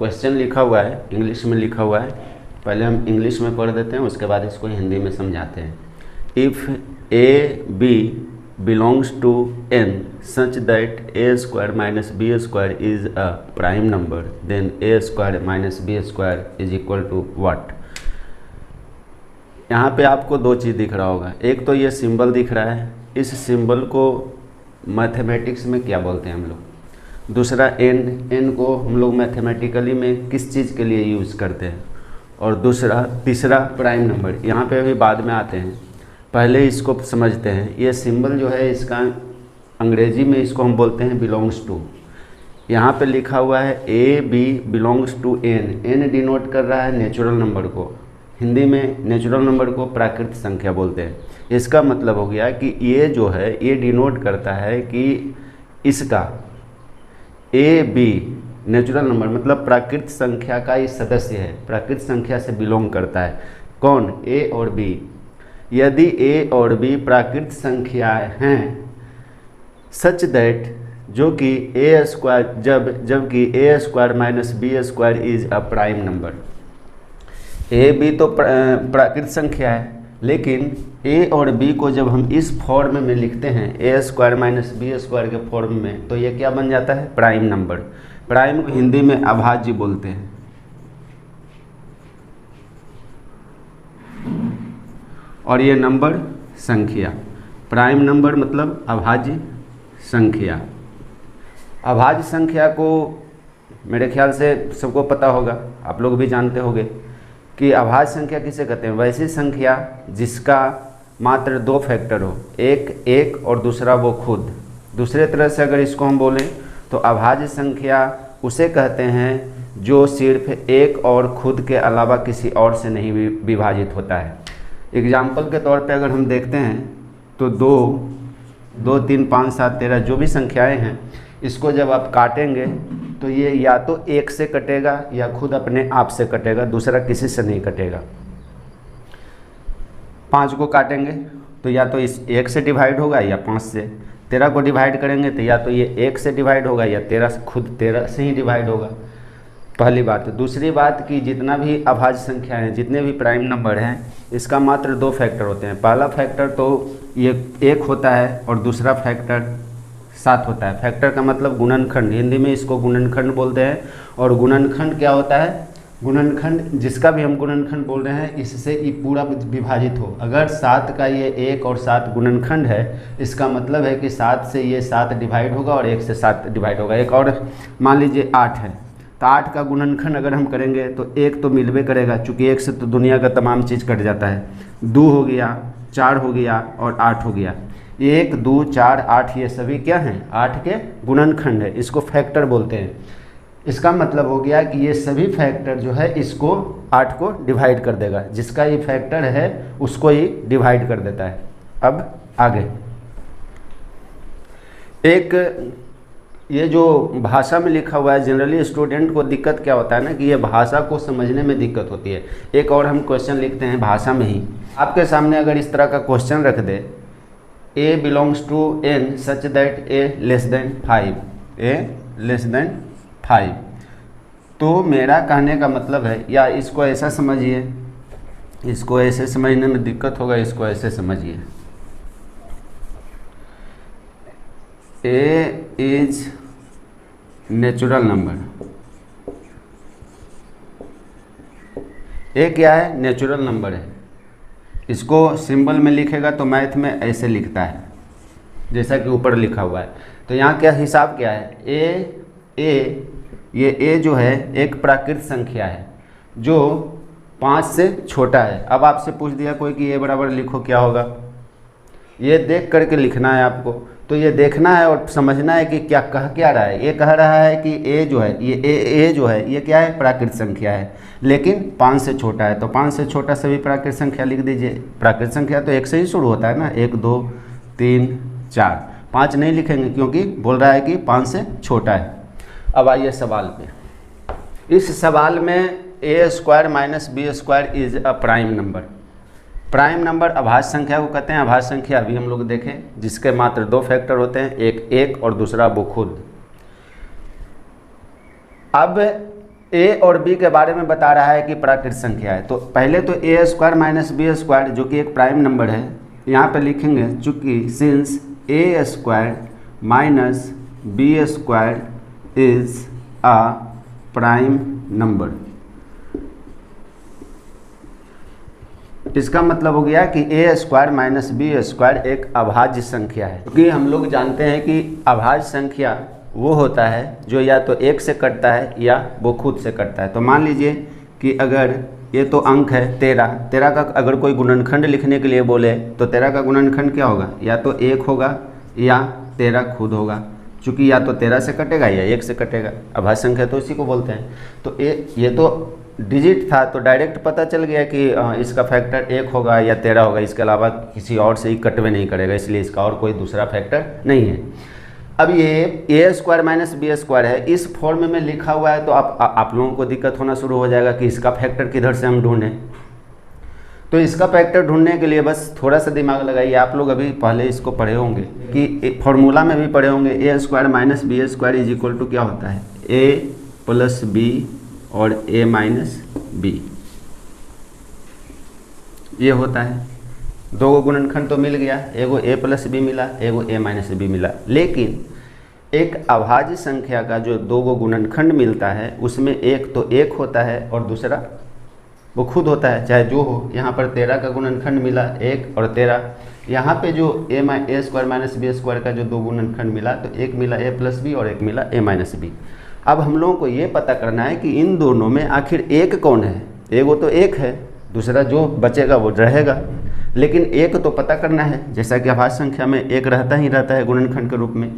Question लिखा हुआ है, इंग्लिश में लिखा हुआ है। पहले हम इंग्लिश में पढ़ देते हैं, उसके बाद इसको हिंदी में समझाते हैं। If a b belongs to N such that a square minus b square is a prime number then a square minus b square is equal to what. यहाँ पे आपको दो चीज़ दिख रहा होगा, एक तो ये सिंबल दिख रहा है, इस सिंबल को मैथमेटिक्स में क्या बोलते हैं हम लोग। दूसरा एन को हम लोग मैथमेटिकली में किस चीज़ के लिए यूज़ करते हैं। और तीसरा प्राइम नंबर, यहाँ पे अभी बाद में आते हैं, पहले इसको समझते हैं। ये सिंबल जो है इसका अंग्रेजी में इसको हम बोलते हैं बिलोंग्स टू। यहाँ पे लिखा हुआ है a b belongs to N, N denote कर रहा है नेचुरल नंबर को, हिंदी में नेचुरल नंबर को प्राकृत संख्या बोलते हैं। इसका मतलब हो गया कि ये जो है ये डिनोट करता है कि इसका ए बी नेचुरल नंबर मतलब प्राकृत संख्या का ही सदस्य है, प्राकृत संख्या से बिलोंग करता है। कौन? ए और बी। यदि ए और बी प्राकृत संख्याएं हैं सच दैट जो कि ए स्क्वायर जबकि a square minus b square is a prime number. A b तो प्राकृत संख्या है, लेकिन ए और बी को जब हम इस फॉर्म में लिखते हैं ए स्क्वायर माइनस बी स्क्वायर के फॉर्म में, तो ये क्या बन जाता है? Prime number. प्राइम को हिंदी में अभाज्य बोलते हैं। और ये नंबर संख्या, प्राइम नंबर मतलब अभाज्य संख्या। अभाज्य संख्या को मेरे ख्याल से सबको पता होगा, आप लोग भी जानते होंगे कि अभाज्य संख्या किसे कहते हैं? वैसी संख्या जिसका मात्र दो फैक्टर हो, एक और दूसरा वो खुद। दूसरे तरह से अगर इसको हम बोलें तो अभाज्य संख्या उसे कहते हैं जो सिर्फ एक और खुद के अलावा किसी और से नहीं विभाजित होता है। एग्जाम्पल के तौर पे अगर हम देखते हैं तो 2, 3, 5, 7, 13 जो भी संख्याएं हैं, इसको जब आप काटेंगे तो ये या तो एक से कटेगा या खुद अपने आप से कटेगा, दूसरा किसी से नहीं कटेगा। 5 को काटेंगे तो या तो इस 1 से डिवाइड होगा या 5 से। 13 को डिवाइड करेंगे तो या तो ये 1 से डिवाइड होगा या 13 खुद 13 से ही डिवाइड होगा। पहली बात। दूसरी बात कि जितना भी अभाज्य संख्या है, जितने भी प्राइम नंबर हैं, इसका मात्र 2 फैक्टर होते हैं। पहला फैक्टर तो ये 1 होता है और दूसरा फैक्टर 7 होता है। फैक्टर का मतलब गुणनखंड, हिंदी में इसको गुणनखंड बोलते हैं। और गुणनखंड क्या होता है? गुणनखंड जिसका भी हम गुणनखंड बोल रहे हैं इससे ये पूरा विभाजित हो। अगर 7 का ये 1 और 7 गुणनखंड है, इसका मतलब है कि 7 से ये 7 डिवाइड होगा और 1 से 7 डिवाइड होगा। एक और मान लीजिए 8 है, तो 8 का गुणनखंड अगर हम करेंगे तो 1 तो मिलवे करेगा, चूँकि 1 से तो दुनिया का तमाम चीज़ कट जाता है। 2 हो गया, 4 हो गया और 8 हो गया। 1, 2, 4, 8 ये सभी क्या हैं? 8 के गुणनखंड है, इसको फैक्टर बोलते हैं। इसका मतलब हो गया कि ये सभी फैक्टर जो है इसको 8 को डिवाइड कर देगा, जिसका ये फैक्टर है उसको ही डिवाइड कर देता है। अब आगे एक ये जो भाषा में लिखा हुआ है, जनरली स्टूडेंट को दिक्कत क्या होता है ना कि ये भाषा को समझने में दिक्कत होती है। एक और हम क्वेश्चन लिखते हैं भाषा में ही। आपके सामने अगर इस तरह का क्वेश्चन रख दे, a belongs to N such that a less than 5, a less than 5, तो मेरा कहने का मतलब है, या इसको ऐसा समझिए, इसको ऐसे समझने में दिक्कत होगा, इसको ऐसे समझिए, ए इज नेचुरल नंबर। ए क्या है? नेचुरल नंबर है। इसको सिंबल में लिखेगा तो मैथ में ऐसे लिखता है जैसा कि ऊपर लिखा हुआ है। तो यहाँ क्या हिसाब क्या है? ये ए जो है एक प्राकृत संख्या है जो 5 से छोटा है। अब आपसे पूछ दिया कोई कि ए बराबर लिखो, क्या होगा? ये देख करके लिखना है आपको। तो ये देखना है और समझना है कि क्या रहा है। ये कह रहा है कि ए जो है ये जो है ये क्या है? प्राकृत संख्या है, लेकिन 5 से छोटा है। तो 5 से छोटा सभी प्राकृत संख्या लिख दीजिए। प्राकृत संख्या तो 1 से ही शुरू होता है ना, 1, 2, 3, 4। 5 नहीं लिखेंगे क्योंकि बोल रहा है कि 5 से छोटा है। अब आइए सवाल पे। इस सवाल में a square minus b square is a prime number. Prime number अभाज्य संख्या को कहते हैं। अभाज्य संख्या अभी हम लोग देखें जिसके मात्र 2 फैक्टर होते हैं, एक और दूसरा वो खुद। अब ए और बी के बारे में बता रहा है कि प्राकृत संख्या है। तो पहले तो ए स्क्वायर माइनस बी स्क्वायर जो कि एक प्राइम नंबर है, यहाँ पे लिखेंगे चूँकि since a square minus b square is a prime number, इसका मतलब हो गया कि a square minus b square एक अभाज्य संख्या है। क्योंकि हम लोग जानते हैं कि अभाज्य संख्या वो होता है जो या तो एक से कटता है या वो खुद से कटता है। तो मान लीजिए कि अगर ये तो अंक है 13, 13 का अगर कोई गुणनखंड लिखने के लिए बोले तो 13 का गुणनखंड क्या होगा, या तो 1 होगा या 13 खुद होगा। चूँकि या तो 13 से कटेगा या 1 से कटेगा, अभाज्य संख्या तो इसी को बोलते हैं। तो ये तो डिजिट था तो डायरेक्ट पता चल गया कि इसका फैक्टर 1 होगा या 13 होगा, इसके अलावा किसी और से ही कटवे नहीं करेगा, इसलिए इसका और कोई दूसरा फैक्टर नहीं है। अब ये ए स्क्वायर माइनस बी स्क्वायर है, इस फॉर्म में लिखा हुआ है तो आप लोगों को दिक्कत होना शुरू हो जाएगा कि इसका फैक्टर किधर से हम ढूंढें। तो इसका फैक्टर ढूंढने के लिए बस थोड़ा सा दिमाग लगाइए। आप लोग अभी पहले इसको पढ़े होंगे कि फॉर्मूला में भी पढ़े होंगे, a square minus b square is equal to क्या होता है, ए प्लस बी और ए माइनस बी, ये होता है। दो गो गुणनखंड तो मिल गया, एगो ए प्लस बी मिला, एगो ए माइनस बी मिला। लेकिन एक अभाज्य संख्या का जो दो गो गुणनखंड मिलता है उसमें एक तो 1 होता है और दूसरा वो खुद होता है, चाहे जो हो। यहाँ पर 13 का गुणनखंड मिला 1 और 13, यहाँ पे जो ए स्क्वायर माइनस बी स्क्वायर का जो दो गुणनखंड मिला तो एक मिला ए प्लस बी और एक मिला ए माइनस बी। अब हम लोगों को ये पता करना है कि इन दोनों में आखिर एक कौन है। एगो तो 1 है, दूसरा जो बचेगा वो रहेगा, लेकिन एक तो पता करना है, जैसा कि अभाज्य संख्या में एक रहता ही रहता है गुणनखंड के रूप में।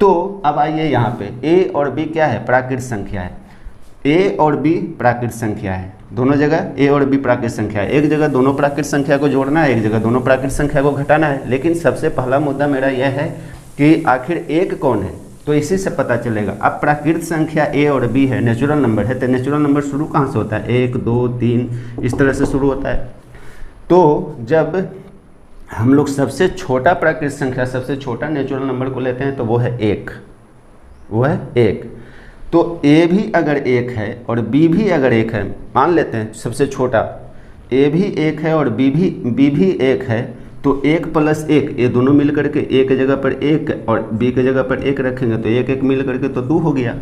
तो अब आइए यहाँ पे ए और बी क्या है, प्राकृत संख्या है। ए और बी प्राकृत संख्या है, दोनों जगह ए और बी प्राकृत संख्या है। एक जगह दोनों प्राकृत संख्या को जोड़ना है, एक जगह दोनों प्राकृत संख्या को घटाना है। लेकिन सबसे पहला मुद्दा मेरा यह है कि आखिर एक कौन है, तो इसी से पता चलेगा। अब प्राकृत संख्या ए और बी है, नेचुरल नंबर है, तो नेचुरल नंबर शुरू कहाँ से होता है, 1 2 3 इस तरह से शुरू होता है। तो जब हम लोग सबसे छोटा प्राकृत संख्या, सबसे छोटा नेचुरल नंबर को लेते हैं तो वो है 1, वो है 1। तो ए भी अगर 1 है और बी भी अगर 1 है, मान लेते हैं सबसे छोटा ए भी 1 है और बी भी 1 है, तो 1 प्लस 1 ये दोनों मिल करके ए के जगह पर 1 और बी के जगह पर 1 रखेंगे तो 1 1 मिल करके तो 2 हो गया।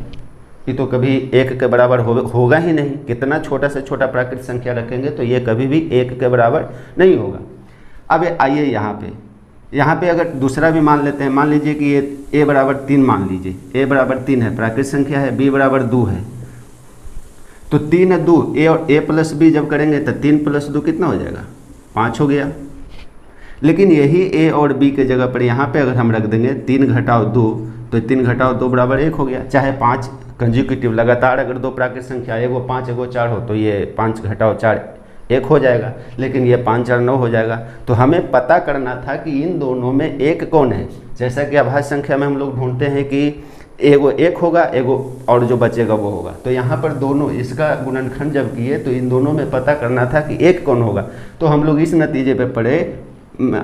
ये तो कभी 1 के बराबर होगा ही नहीं। कितना छोटा से छोटा प्राकृत संख्या रखेंगे तो ये कभी भी 1 के बराबर नहीं होगा। अब आइए यहाँ पे अगर दूसरा भी मान लेते हैं, मान लीजिए कि ये ए बराबर 3 मान लीजिए, ए बराबर 3 है, प्राकृत संख्या है, बी बराबर 2 है। तो 3 2 ए और ए प्लस बी जब करेंगे तो 3 प्लस 2 कितना हो जाएगा, 5 हो गया। लेकिन यही ए और बी के जगह पर यहाँ पे अगर हम रख देंगे 3 घटाओ 2, तो 3 घटाओ 2 बराबर 1 हो गया। चाहे 5 कंजिक्यूटिव लगातार अगर दो प्राकृत संख्या, एगो 5 एगो 4 हो, तो ये 5 घटाओ 4 1 हो जाएगा। लेकिन ये 5 4 9 हो जाएगा। तो हमें पता करना था कि इन दोनों में एक कौन है। जैसा कि अभाज्य संख्या में हम लोग ढूंढते हैं कि एगो 1 होगा, एगो और जो बचेगा वो होगा। तो यहाँ पर दोनों इसका गुणनखंड जब किए तो इन दोनों में पता करना था कि एक कौन होगा। तो हम लोग इस नतीजे पे पढ़े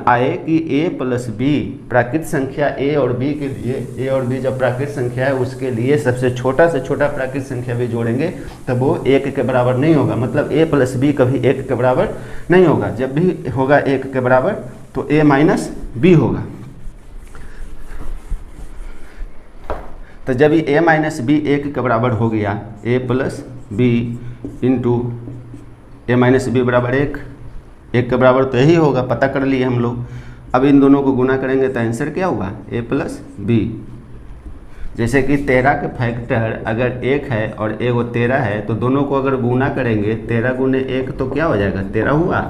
आए कि ए प्लस बी प्राकृत संख्या ए और बी के लिए, ए और बी जब प्राकृत संख्या है उसके लिए सबसे छोटा से छोटा प्राकृत संख्या भी जोड़ेंगे तब वो 1 के बराबर नहीं होगा। मतलब ए प्लस बी कभी 1 के बराबर नहीं होगा। जब भी होगा 1 के बराबर तो ए माइनस बी होगा। तो जब ए माइनस बी 1 के बराबर हो गया, ए प्लस बी इंटू ए माइनस बी बराबर 1 के बराबर तो यही होगा, पता कर लिए हम लोग। अब इन दोनों को गुना करेंगे तो आंसर क्या होगा, ए प्लस बी। जैसे कि 13 के फैक्टर अगर 1 है और एगो 13 है तो दोनों को अगर गुना करेंगे 13 गुने 1 तो क्या हो जाएगा, 13 हुआ।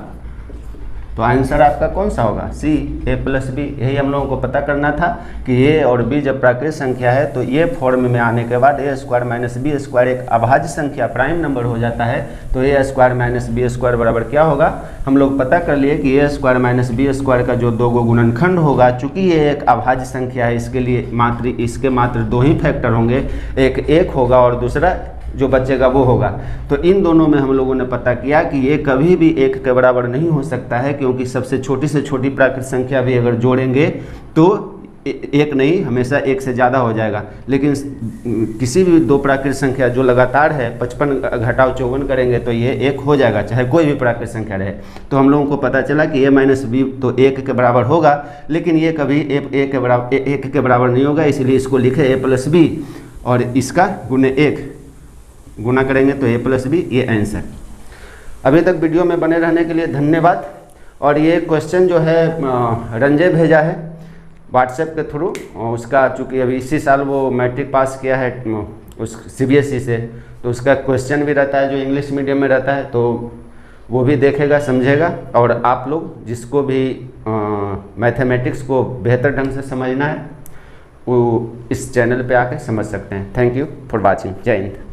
तो आंसर आपका कौन सा होगा, सी, ए प्लस बी। यही हम लोगों को पता करना था कि ए और बी जब प्राकृत संख्या है तो ये फॉर्म में आने के बाद ए स्क्वायर माइनस बी स्क्वायर एक अभाज्य संख्या प्राइम नंबर हो जाता है। तो ए स्क्वायर माइनस बी स्क्वायर बराबर क्या होगा, हम लोग पता कर लिए कि a square minus b square का जो दो गो गुणनखंड होगा, चूंकि ये एक अभाज्य संख्या है इसके लिए इसके मात्र 2 ही फैक्टर होंगे, एक 1 होगा और दूसरा जो बचेगा वो होगा। तो इन दोनों में हम लोगों ने पता किया कि ये कभी भी 1 के बराबर नहीं हो सकता है, क्योंकि सबसे छोटी से छोटी प्राकृत संख्या भी अगर जोड़ेंगे तो एक नहीं, हमेशा एक से ज़्यादा हो जाएगा। लेकिन किसी भी दो प्राकृत संख्या जो लगातार है 55 घटाव 54 करेंगे तो ये 1 हो जाएगा, चाहे कोई भी प्राकृत संख्या रहे। तो हम लोगों को पता चला कि a माइनस बी तो 1 के बराबर होगा, लेकिन ये कभी एक के बराबर नहीं होगा, इसलिए इसको लिखे a प्लस बी और इसका गुणे 1 गुना करेंगे तो a प्लस बी, ये आंसर। अभी तक वीडियो में बने रहने के लिए धन्यवाद। और ये क्वेश्चन जो है रंजय भेजा है व्हाट्सएप के थ्रू, उसका चूँकि अभी इसी साल वो मैट्रिक पास किया है उस CBSE से, तो उसका क्वेश्चन भी रहता है जो इंग्लिश मीडियम में रहता है, तो वो भी देखेगा समझेगा। और आप लोग जिसको भी मैथमेटिक्स को बेहतर ढंग से समझना है वो इस चैनल पे आके समझ सकते हैं। Thank you for watching. जय हिंद।